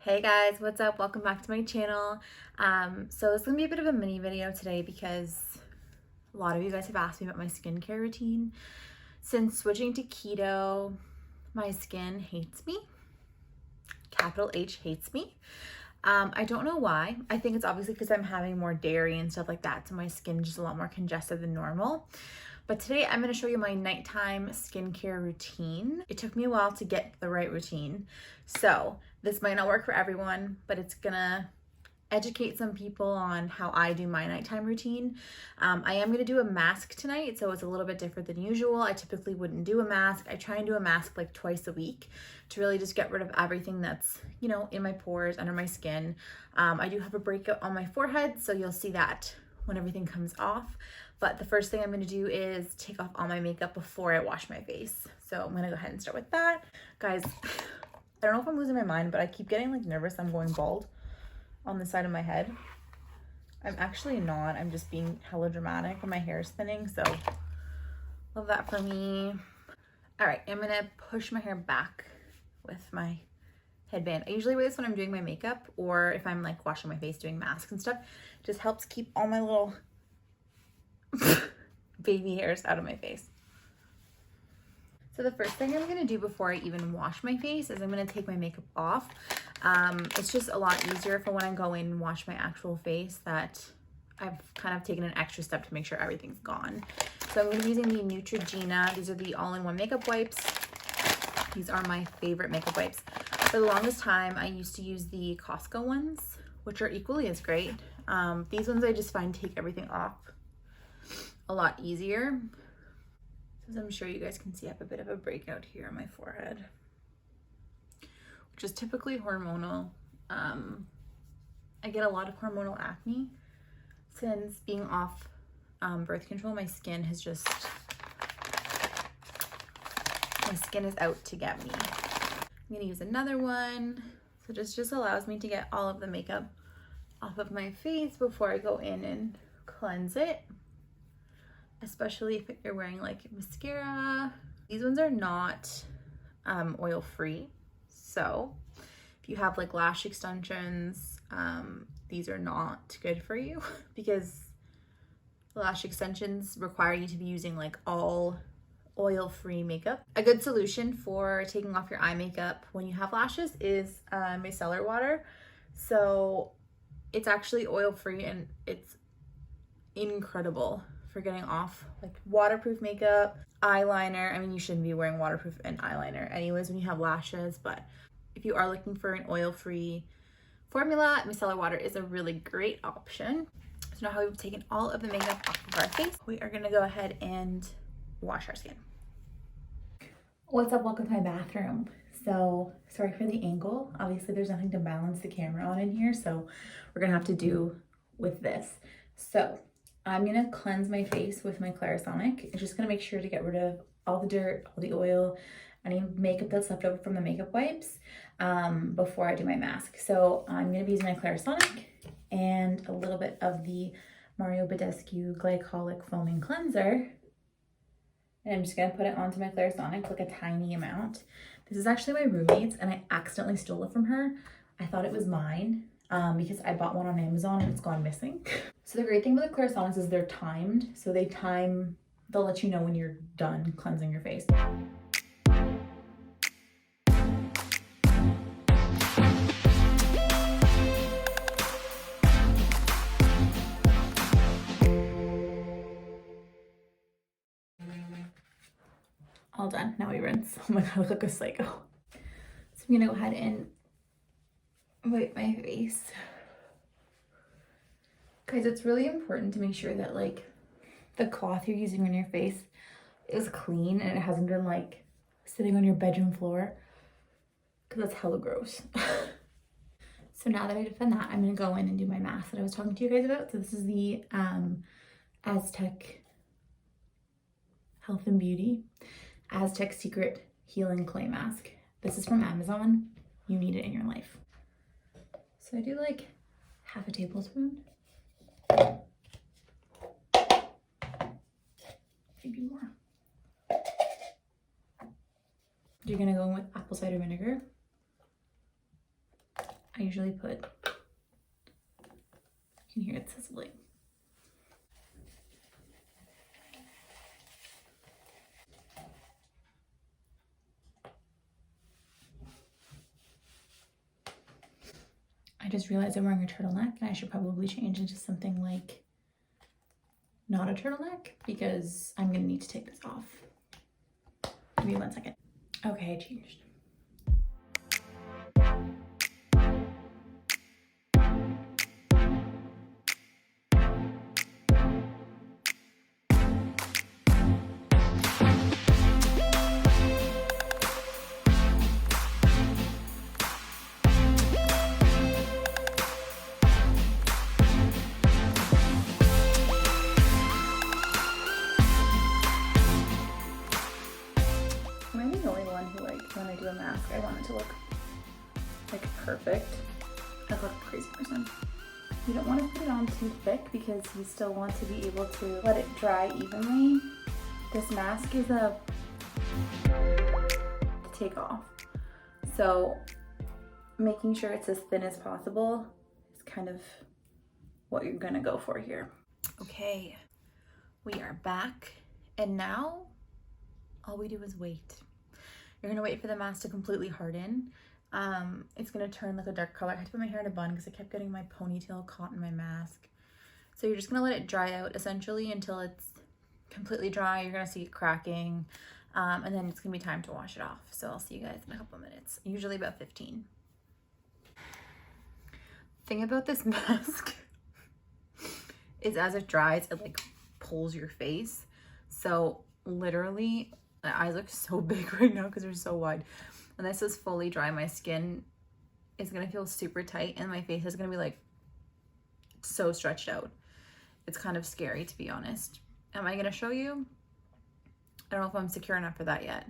Hey guys, what's up? Welcome back to my channel. So it's gonna be a bit of a mini video today because a lot of you guys have asked me about my skincare routine. Since switching to keto, my skin hates me. Capital H hates me. I don't know why. I think it's obviously because I'm having more dairy and stuff like that, so my skin is just a lot more congested than normal. But today I'm going to show you my nighttime skincare routine. It took me a while to get the right routine. So this might not work for everyone, but it's gonna educate some people on how I do my nighttime routine. I am gonna do a mask tonight, so it's a little bit different than usual. I typically wouldn't do a mask. I try and do a mask like twice a week to really just get rid of everything that's, you know, in my pores, under my skin. I do have a breakout on my forehead, so you'll see that when everything comes off. But the first thing I'm gonna do is take off all my makeup before I wash my face. So I'm gonna go ahead and start with that. Guys, I don't know if I'm losing my mind, but I keep getting like nervous I'm going bald on the side of my head. I'm actually not. I'm just being hella dramatic and my hair is thinning, so love that for me. All right, I'm gonna push my hair back with my headband. I usually wear this when I'm doing my makeup or if I'm like washing my face, doing masks and stuff. It just helps keep all my little baby hairs out of my face. So the first thing I'm gonna do before I even wash my face is I'm gonna take my makeup off. It's just a lot easier for when I go in and wash my actual face that I've kind of taken an extra step to make sure everything's gone. So I'm gonna be using the Neutrogena. These are the all-in-one makeup wipes. These are my favorite makeup wipes. For the longest time, I used to use the Costco ones, which are equally as great. These ones I just find take everything off a lot easier. As I'm sure you guys can see, I have a bit of a breakout here on my forehead, which is typically hormonal. I get a lot of hormonal acne. Since being off birth control, my skin is out to get me. I'm gonna use another one. So this just allows me to get all of the makeup off of my face before I go in and cleanse it. Especially if you're wearing like mascara. These ones are not oil free. So if you have like lash extensions, these are not good for you because lash extensions require you to be using like all oil-free makeup. A good solution for taking off your eye makeup when you have lashes is micellar water. So it's actually oil-free and it's incredible for getting off like waterproof makeup, eyeliner. I mean, you shouldn't be wearing waterproof and eyeliner anyways when you have lashes, but if you are looking for an oil-free formula, micellar water is a really great option. So now we've taken all of the makeup off of our face, we are gonna go ahead and wash our skin. What's up? Welcome to my bathroom. So sorry for the angle. Obviously there's nothing to balance the camera on in here, so we're gonna have to do with this. So I'm gonna cleanse my face with my Clarisonic. It's just gonna make sure to get rid of all the dirt, all the oil, any makeup that's left over from the makeup wipes before I do my mask. So I'm gonna be using my Clarisonic and a little bit of the Badescu Glycolic Foaming Cleanser. And I'm just gonna put it onto my Clarisonic, like a tiny amount. This is actually my roommate's and I accidentally stole it from her. I thought it was mine because I bought one on Amazon and it's gone missing. So the great thing about the Clarisonics is they're timed. So they'll let you know when you're done cleansing your face. All done, now we rinse. Oh my God, I look like a psycho. So I'm gonna go ahead and wipe my face. Guys, it's really important to make sure that like the cloth you're using on your face is clean and it hasn't been like sitting on your bedroom floor because that's hella gross. So now that I've done that, I'm gonna go in and do my mask that I was talking to you guys about. So this is the Aztec Health and Beauty Aztec Secret Healing Clay Mask. This is from Amazon. You need it in your life. So I do like half a tablespoon. Maybe more. You're gonna go in with apple cider vinegar. I usually put, you can hear it sizzling. I just realized I'm wearing a turtleneck and I should probably change into something like not a turtleneck because I'm gonna need to take this off. Give me 1 second. Okay, I changed. Am I the only one who, like, when I do a mask, I want it to look like perfect? I look like a crazy person. You don't want to put it on too thick because you still want to be able to let it dry evenly. This mask is to take off. So making sure it's as thin as possible is kind of what you're gonna go for here. Okay, we are back, and now all we do is wait. You're gonna wait for the mask to completely harden. It's gonna turn like a dark color. I had to put my hair in a bun because I kept getting my ponytail caught in my mask. So you're just gonna let it dry out essentially until it's completely dry. You're gonna see it cracking, and then it's gonna be time to wash it off. So I'll see you guys in a couple minutes, usually about 15. Thing about this mask is as it dries, it like pulls your face. So literally, my eyes look so big right now because they're so wide. When this is fully dry, my skin is gonna feel super tight and my face is gonna be like so stretched out. It's kind of scary, to be honest. Am I gonna show you? I don't know if I'm secure enough for that yet.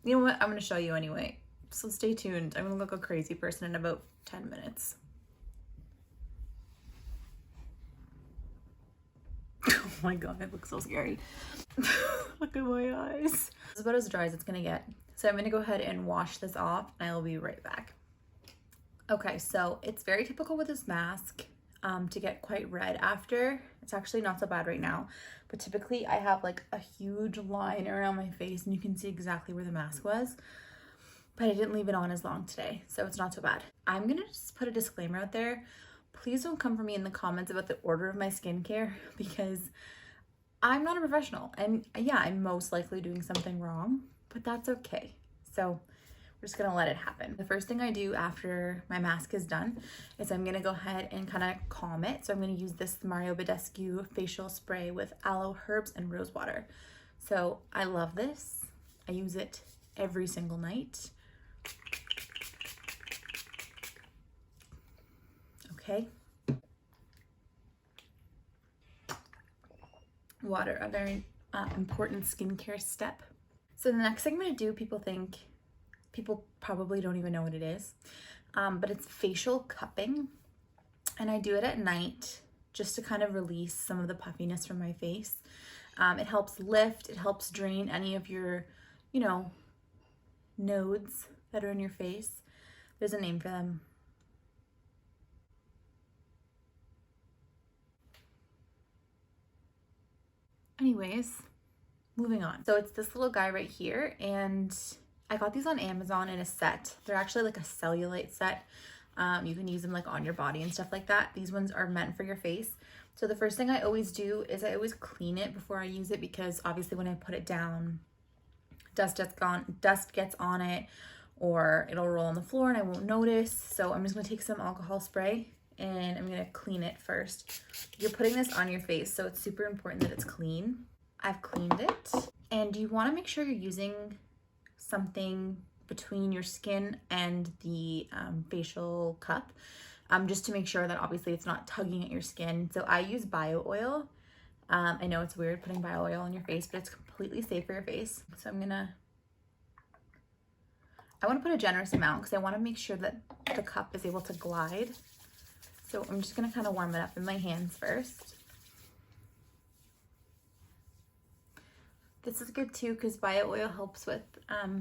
You know what? I'm gonna show you anyway. So stay tuned. I'm gonna look a crazy person in about 10 minutes. Oh my god, it looks so scary. Look at my eyes. This is about as dry as it's gonna get. So I'm gonna go ahead and wash this off and I will be right back. Okay, so it's very typical with this mask to get quite red after. It's actually not so bad right now, but typically I have like a huge line around my face and you can see exactly where the mask was, but I didn't leave it on as long today, so it's not so bad. I'm gonna just put a disclaimer out there. Please don't come for me in the comments about the order of my skincare because I'm not a professional, and yeah, I'm most likely doing something wrong, but that's okay. So we're just gonna let it happen. The first thing I do after my mask is done is I'm gonna go ahead and kind of calm it. So I'm gonna use this Mario Badescu facial spray with aloe, herbs, and rosewater. So I love this. I use it every single night. Okay. Water, a very important skincare step. So the next thing I'm gonna do, people probably don't even know what it is, but it's facial cupping. And I do it at night just to kind of release some of the puffiness from my face. It helps lift, it helps drain any of your, you know, nodes that are in your face. There's a name for them. Anyways, moving on. So it's this little guy right here, and I got these on Amazon in a set. They're actually like a cellulite set. You can use them like on your body and stuff like that. These ones are meant for your face. So the first thing I always do is I always clean it before I use it, because obviously when I put it down, dust gets on it, or it'll roll on the floor and I won't notice. So I'm just gonna take some alcohol spray and I'm gonna clean it first. You're putting this on your face, so it's super important that it's clean. I've cleaned it, and you wanna make sure you're using something between your skin and the facial cup, just to make sure that obviously it's not tugging at your skin. So I use bio oil. I know it's weird putting bio oil on your face, but it's completely safe for your face. So I want to put a generous amount because I want to make sure that the cup is able to glide. So I'm just going to kind of warm it up in my hands first. This is good too because bio oil helps with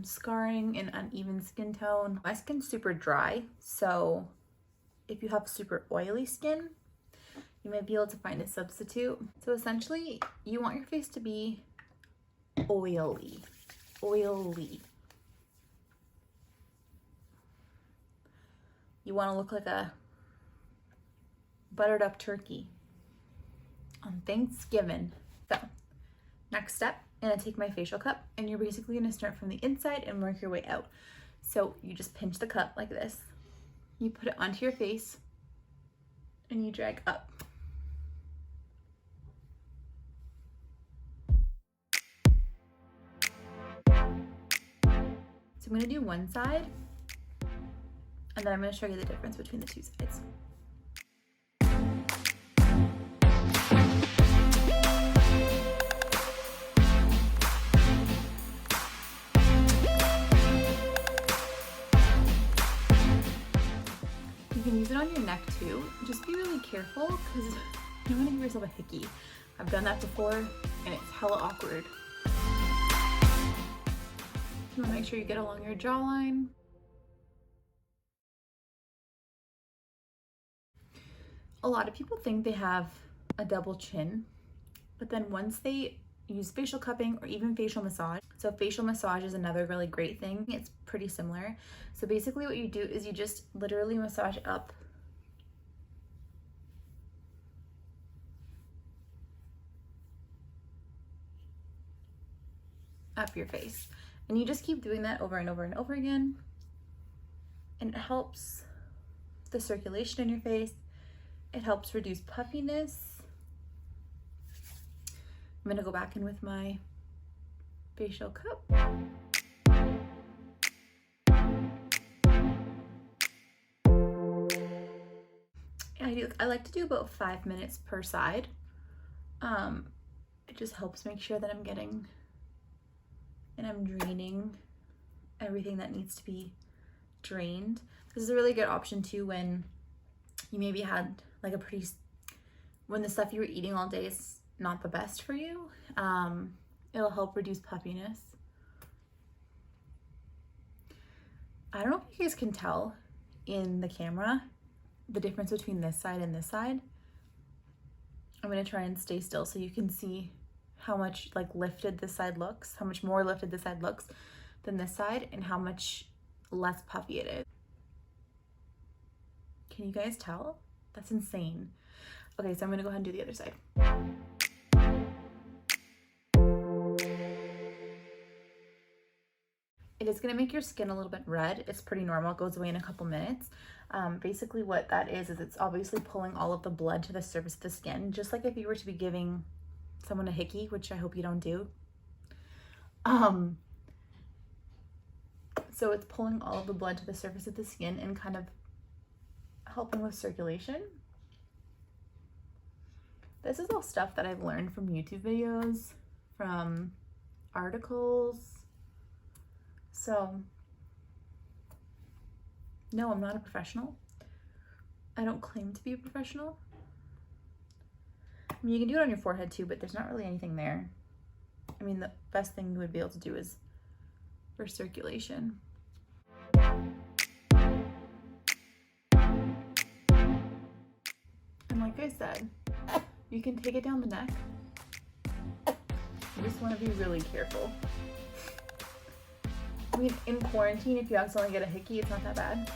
scarring and uneven skin tone. My skin's super dry, so if you have super oily skin, you might be able to find a substitute. So essentially, you want your face to be oily. Oily. You want to look like a buttered up turkey on Thanksgiving. So, next step, I'm gonna take my facial cup, and you're basically gonna start from the inside and work your way out. So you just pinch the cup like this, you put it onto your face, and you drag up. So I'm gonna do one side, and then I'm gonna show you the difference between the two sides. You can use it on your neck too. Just be really careful because you don't want to give yourself a hickey. I've done that before and it's hella awkward. You want to make sure you get along your jawline. A lot of people think they have a double chin, but then once they use facial cupping or even facial massage. So facial massage is another really great thing. It's pretty similar. So basically what you do is you just literally massage up your face. And you just keep doing that over and over and over again. And it helps the circulation in your face. It helps reduce puffiness. I'm gonna go back in with my facial cup. I like to do about 5 minutes per side. It just helps make sure that I'm getting and I'm draining everything that needs to be drained. This is a really good option too when you maybe had like when the stuff you were eating all day is not the best for you. It'll help reduce puffiness. I don't know if you guys can tell in the camera the difference between this side and this side. I'm gonna try and stay still so you can see how much like lifted this side looks, how much more lifted this side looks than this side, and how much less puffy it is. Can you guys tell? That's insane. Okay, so I'm gonna go ahead and do the other side. It is gonna make your skin a little bit red. It's pretty normal, it goes away in a couple minutes. Basically what that is it's obviously pulling all of the blood to the surface of the skin, just like if you were to be giving someone a hickey, which I hope you don't do. So it's pulling all of the blood to the surface of the skin and kind of helping with circulation. This is all stuff that I've learned from YouTube videos, from articles. So, no, I'm not a professional. I don't claim to be a professional. I mean, you can do it on your forehead too, but there's not really anything there. I mean, the best thing you would be able to do is for circulation. And like I said, you can take it down the neck. You just want to be really careful. I mean, in quarantine, if you accidentally get a hickey, it's not that bad.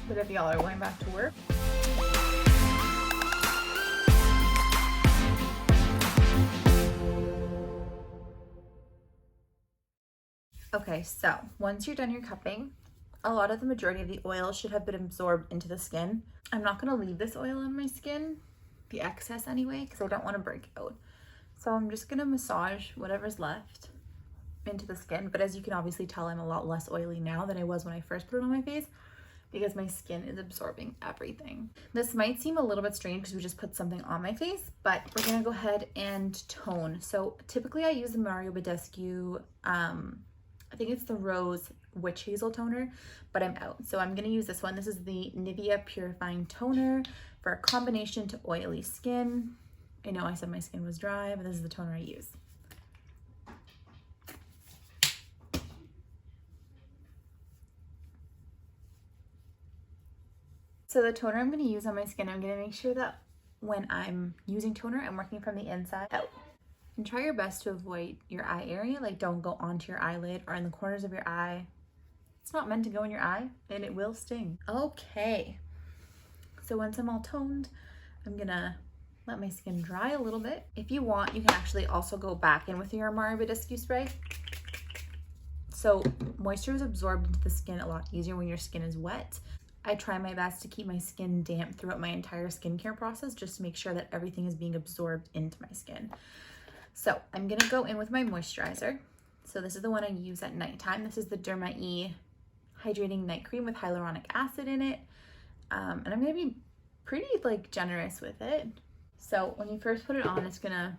But if y'all are going back to work, okay, so once you're done your cupping, a lot of the majority of the oil should have been absorbed into the skin. I'm not gonna leave this oil on my skin, the excess anyway, because I don't want to break out. So I'm just gonna massage whatever's left into the skin. But as you can obviously tell, I'm a lot less oily now than I was when I first put it on my face because my skin is absorbing everything. This might seem a little bit strange because we just put something on my face, but we're gonna go ahead and tone. So typically I use the Badescu, I think it's the Rose Witch Hazel toner, but I'm out. So I'm gonna use this one. This is the Nivea Purifying Toner for a combination to oily skin. I know I said my skin was dry, but this is the toner I use. So the toner I'm going to use on my skin, I'm going to make sure that when I'm using toner, I'm working from the inside out. And try your best to avoid your eye area. Like, don't go onto your eyelid or in the corners of your eye. It's not meant to go in your eye and it will sting. Okay. So once I'm all toned, I'm gonna let my skin dry a little bit. If you want, you can actually also go back in with your Badescu spray. So moisture is absorbed into the skin a lot easier when your skin is wet. I try my best to keep my skin damp throughout my entire skincare process, just to make sure that everything is being absorbed into my skin. So I'm gonna go in with my moisturizer. So this is the one I use at nighttime. This is the Derma Hydrating Night Cream with hyaluronic acid in it. And I'm gonna be pretty like generous with it. So when you first put it on, it's gonna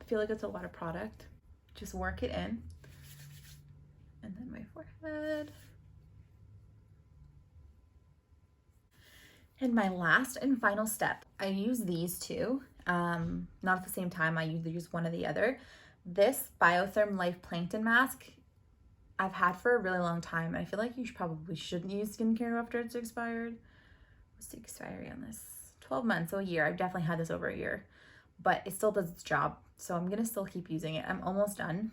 feel like it's a lot of product. Just work it in. And then my forehead. And my last and final step, I use these two, not at the same time. I usually use one or the other. This Biotherm Life Plankton Mask, I've had for a really long time. And I feel like you probably shouldn't use skincare after it's expired. What's the expiry on this? 12 months, so a year. I've definitely had this over a year, but it still does its job. So I'm gonna still keep using it. I'm almost done.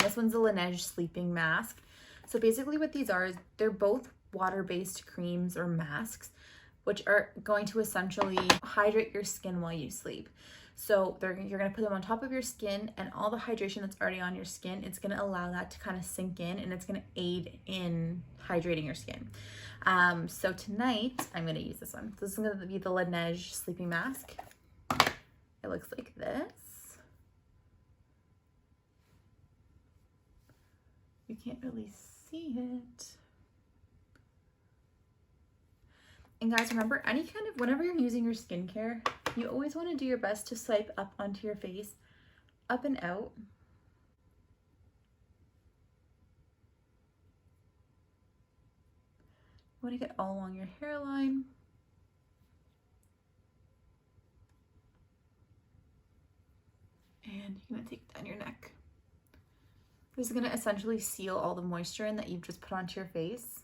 This one's a Laneige Sleeping Mask. So basically what these are is they're both water-based creams or masks, which are going to essentially hydrate your skin while you sleep. So you're gonna put them on top of your skin, and all the hydration that's already on your skin, it's gonna allow that to kind of sink in, and it's gonna aid in hydrating your skin. So tonight, I'm gonna use this one. This is gonna be the Laneige Sleeping Mask. It looks like this. You can't really see it. And guys, remember, whenever you're using your skincare, you always want to do your best to swipe up onto your face, up and out. You want to get all along your hairline. And you're going to take down your neck. This is going to essentially seal all the moisture in that you've just put onto your face.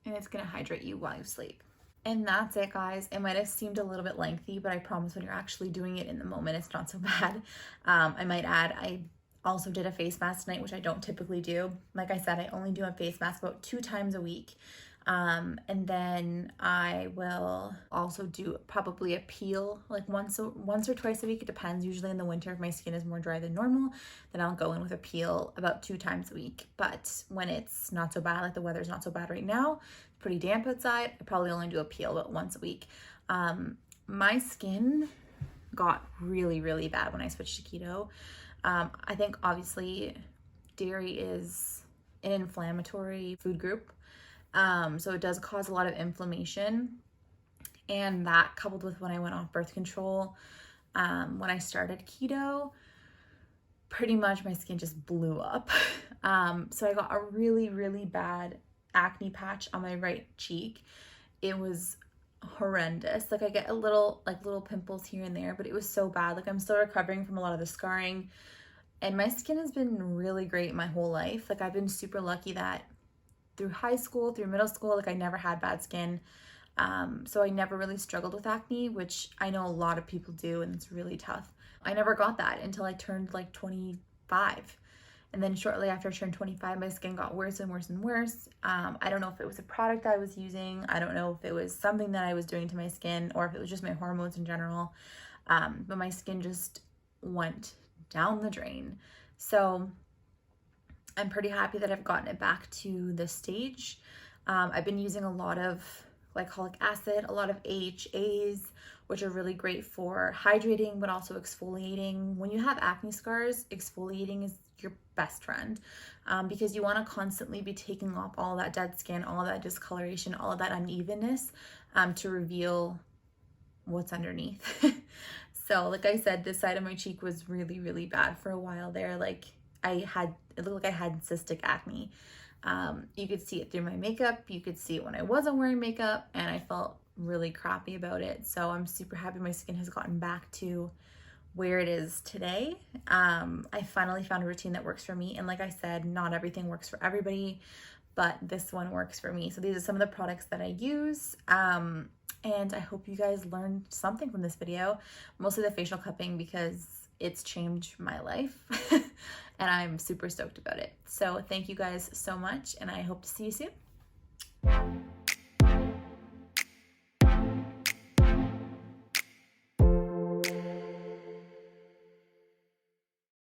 And it's gonna hydrate you while you sleep. And that's it, guys. It might have seemed a little bit lengthy, but I promise when you're actually doing it in the moment, it's not so bad. I might add, I also did a face mask tonight, which I don't typically do. Like I said, I only do a face mask about 2 times a week. And then I will also do probably a peel like once or twice a week. It depends. Usually in the winter, if my skin is more dry than normal, then I'll go in with a peel about 2 times a week. But when it's not so bad, like the weather's not so bad right now, it's pretty damp outside, I probably only do a peel about once a week. My skin got really, really bad when I switched to keto. I think obviously dairy is an inflammatory food group. So it does cause a lot of inflammation, and that coupled with when I went off birth control, when I started keto, pretty much my skin just blew up. So I got a really, really bad acne patch on my right cheek. It was horrendous. Like I get little pimples here and there, but it was so bad. Like I'm still recovering from a lot of the scarring, and my skin has been really great my whole life. Like I've been super lucky that through high school, through middle school, like I never had bad skin. So I never really struggled with acne, which I know a lot of people do, and it's really tough. I never got that until I turned like 25. And then shortly after I turned 25, my skin got worse and worse and worse. I don't know if it was a product I was using. I don't know if it was something that I was doing to my skin, or if it was just my hormones in general. But my skin just went down the drain. So I'm pretty happy that I've gotten it back to this stage. I've been using a lot of glycolic acid, a lot of AHAs, which are really great for hydrating, but also exfoliating. When you have acne scars, exfoliating is your best friend, because you want to constantly be taking off all that dead skin, all that discoloration, all of that unevenness, to reveal what's underneath. So like I said, this side of my cheek was really, really bad for a while there. Like it looked like I had cystic acne. You could see it through my makeup. You could see it when I wasn't wearing makeup, and I felt really crappy about it. So I'm super happy my skin has gotten back to where it is today. I finally found a routine that works for me. And like I said, not everything works for everybody, but this one works for me. So these are some of the products that I use. And I hope you guys learned something from this video, mostly the facial cupping because it's changed my life and I'm super stoked about it. So thank you guys so much, and I hope to see you soon.